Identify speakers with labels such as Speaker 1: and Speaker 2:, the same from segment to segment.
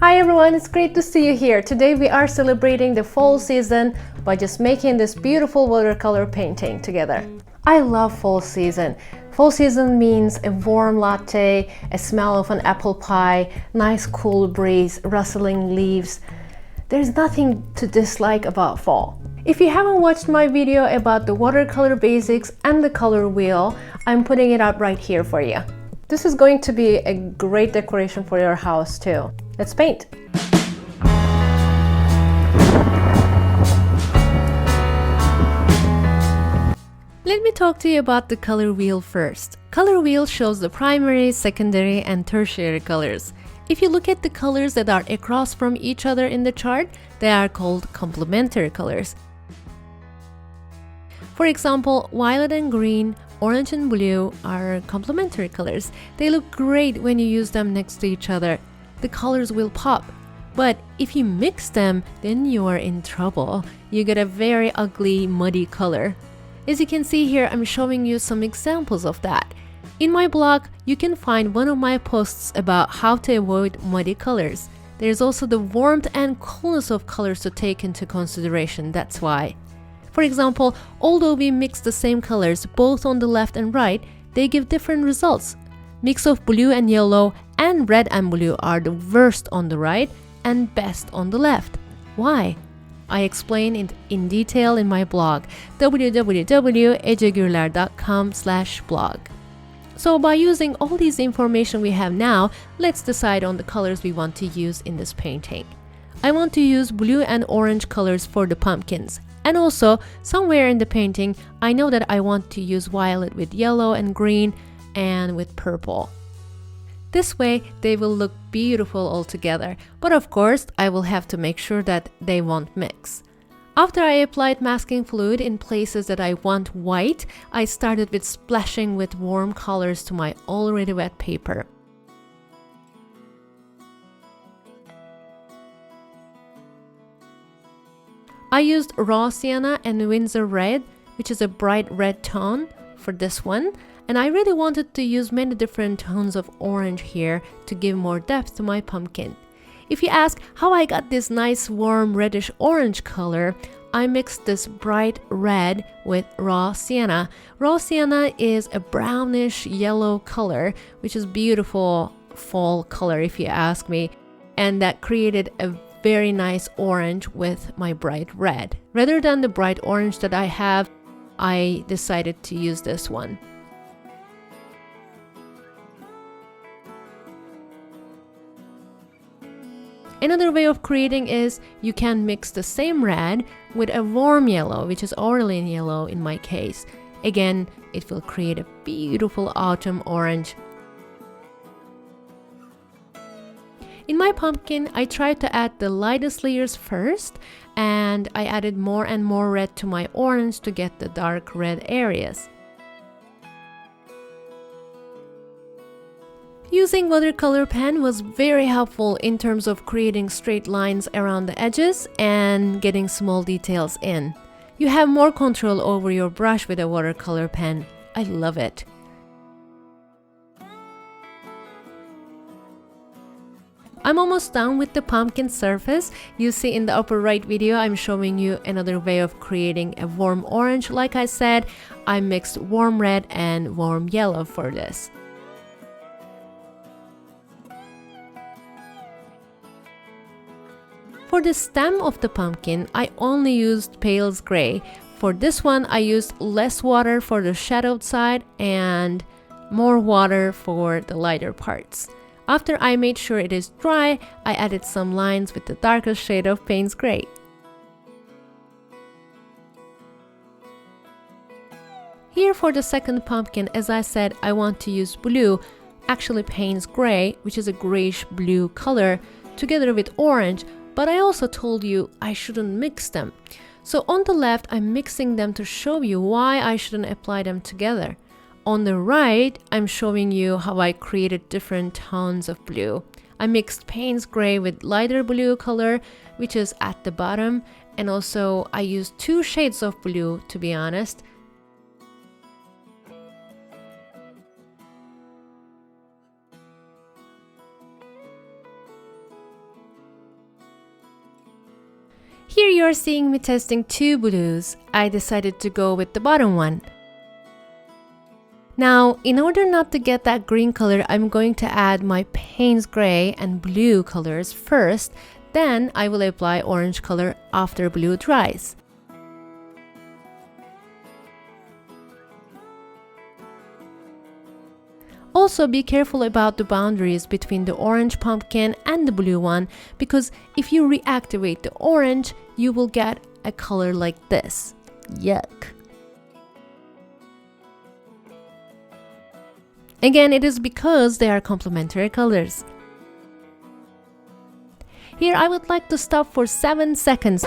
Speaker 1: Hi everyone, it's great to see you here. Today we are celebrating the fall season by just making this beautiful watercolor painting together. I love fall season. Fall season means a warm latte, a smell of an apple pie, nice cool breeze, rustling leaves. There's nothing to dislike about fall. If you haven't watched my video about the watercolor basics and the color wheel, I'm putting it up right here for you. This is going to be a great decoration for your house too. Let's paint. Let me talk to you about the color wheel first. Color wheel shows the primary, secondary, and tertiary colors. If you look at the colors that are across from each other in the chart, they are called complementary colors. For example, violet and green, orange and blue are complementary colors. They look great when you use them next to each other. The colors will pop. But if you mix them, then you are in trouble. You get a very ugly, muddy color. As you can see here, I'm showing you some examples of that. In my blog, you can find one of my posts about how to avoid muddy colors. There's also the warmth and coolness of colors to take into consideration, that's why. For example, although we mix the same colors both on the left and right, they give different results. Mix of blue and yellow and red and blue are the worst on the right and best on the left. Why? I explain it in detail in my blog, www.ecegürler.com/blog. So by using all these information we have now, let's decide on the colors we want to use in this painting. I want to use blue and orange colors for the pumpkins. And also, somewhere in the painting, I know that I want to use violet with yellow and green and with purple. This way, they will look beautiful all together. But of course, I will have to make sure that they won't mix. After I applied masking fluid in places that I want white, I started with splashing with warm colors to my already wet paper. I used raw sienna and Windsor red, which is a bright red tone for this one, and I really wanted to use many different tones of orange here to give more depth to my pumpkin. If you ask how I got this nice warm reddish orange color, I mixed this bright red with raw sienna. Raw sienna is a brownish yellow color, which is beautiful fall color if you ask me, and that created a very nice orange with my bright red. Rather than the bright orange that I have, I decided to use this one. Another way of creating is you can mix the same red with a warm yellow, which is Orlean yellow in my case. Again, it will create a beautiful autumn orange. In my pumpkin, I tried to add the lightest layers first, and I added more and more red to my orange to get the dark red areas. Using watercolor pen was very helpful in terms of creating straight lines around the edges and getting small details in. You have more control over your brush with a watercolor pen. I love it. I'm almost done with the pumpkin surface. You see in the upper right video, I'm showing you another way of creating a warm orange. Like I said, I mixed warm red and warm yellow for this. For the stem of the pumpkin, I only used Pale's Gray. For this one, I used less water for the shadowed side and more water for the lighter parts. After I made sure it is dry, I added some lines with the darkest shade of Payne's Gray. Here for the second pumpkin, as I said, I want to use blue, actually Payne's Gray, which is a grayish blue color, together with orange, but I also told you I shouldn't mix them. So on the left, I'm mixing them to show you why I shouldn't apply them together. On the right, I'm showing you how I created different tones of blue. I mixed Payne's Gray with lighter blue color, which is at the bottom, and also I used 2 shades of blue, to be honest. Here you are seeing me testing two blues. I decided to go with the bottom one. Now, in order not to get that green color, I'm going to add my Payne's gray and blue colors first, then I will apply orange color after blue dries. Also, be careful about the boundaries between the orange pumpkin and the blue one, because if you reactivate the orange, you will get a color like this. Yuck! Again, it is because they are complementary colors. Here, I would like to stop for 7 seconds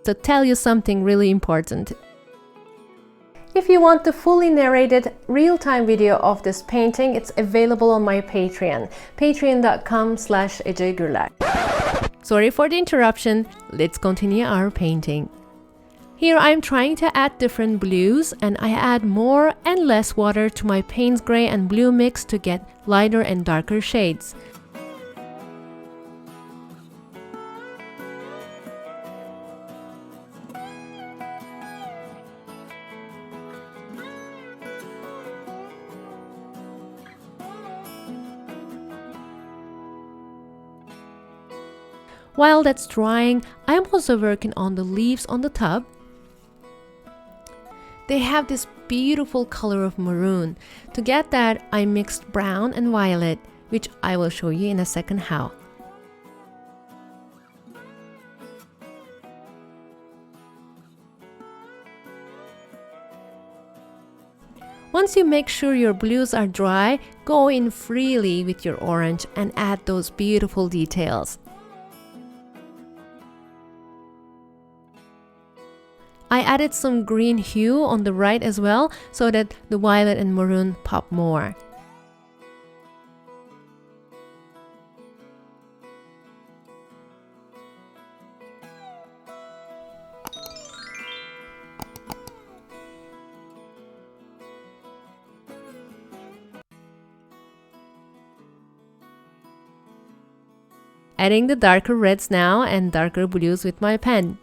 Speaker 1: to tell you something really important. If you want the fully narrated real-time video of this painting, it's available on my Patreon, patreon.com/ecegürler. Sorry for the interruption, let's continue our painting. Here I'm trying to add different blues, and I add more and less water to my Payne's gray and blue mix to get lighter and darker shades. While that's drying, I'm also working on the leaves on the tub. They have this beautiful color of maroon. To get that, I mixed brown and violet, which I will show you in a second how. Once you make sure your blues are dry, go in freely with your orange and add those beautiful details. I added some green hue on the right as well, so that the violet and maroon pop more. Adding the darker reds now and darker blues with my pen.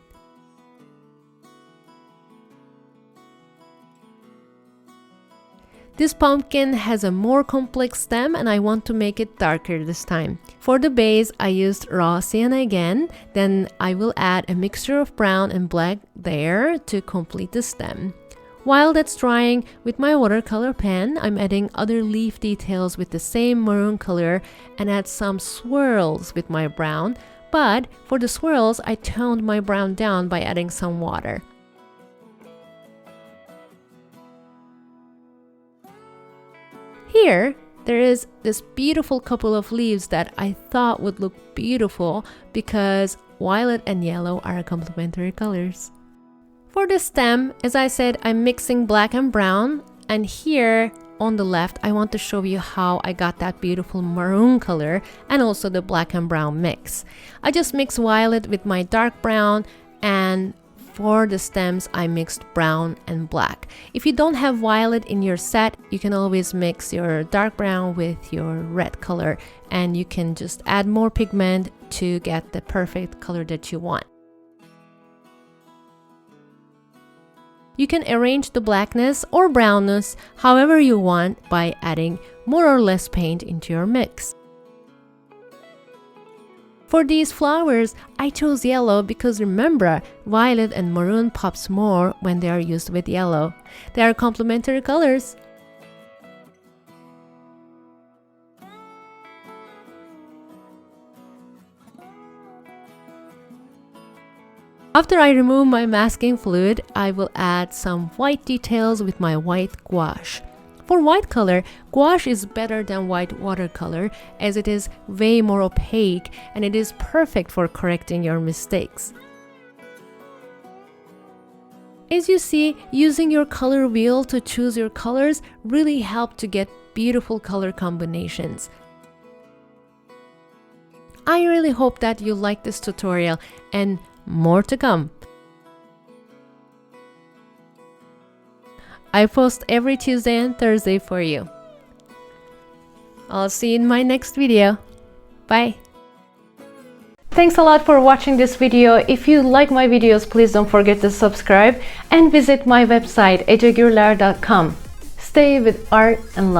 Speaker 1: This pumpkin has a more complex stem and I want to make it darker this time. For the base, I used raw sienna again, then I will add a mixture of brown and black there to complete the stem. While that's drying, with my watercolor pen, I'm adding other leaf details with the same maroon color and add some swirls with my brown, but for the swirls, I toned my brown down by adding some water. Here, there is this beautiful couple of leaves that I thought would look beautiful because violet and yellow are complementary colors. For the stem, as I said, I'm mixing black and brown, and here on the left, I want to show you how I got that beautiful maroon color and also the black and brown mix. I just mixed violet with my dark brown, and for the stems, I mixed brown and black. If you don't have violet in your set, you can always mix your dark brown with your red color, and you can just add more pigment to get the perfect color that you want. You can arrange the blackness or brownness however you want by adding more or less paint into your mix. For these flowers, I chose yellow because remember, violet and maroon pops more when they are used with yellow. They are complementary colors. After I remove my masking fluid, I will add some white details with my white gouache. For white color, gouache is better than white watercolor as it is way more opaque and it is perfect for correcting your mistakes. As you see, using your color wheel to choose your colors really helps to get beautiful color combinations. I really hope that you like this tutorial and more to come. I post every Tuesday and Thursday for you. I'll see you in my next video. Bye! Thanks a lot for watching this video. If you like my videos, please don't forget to subscribe and visit my website ecegürler.com. Stay with art and love.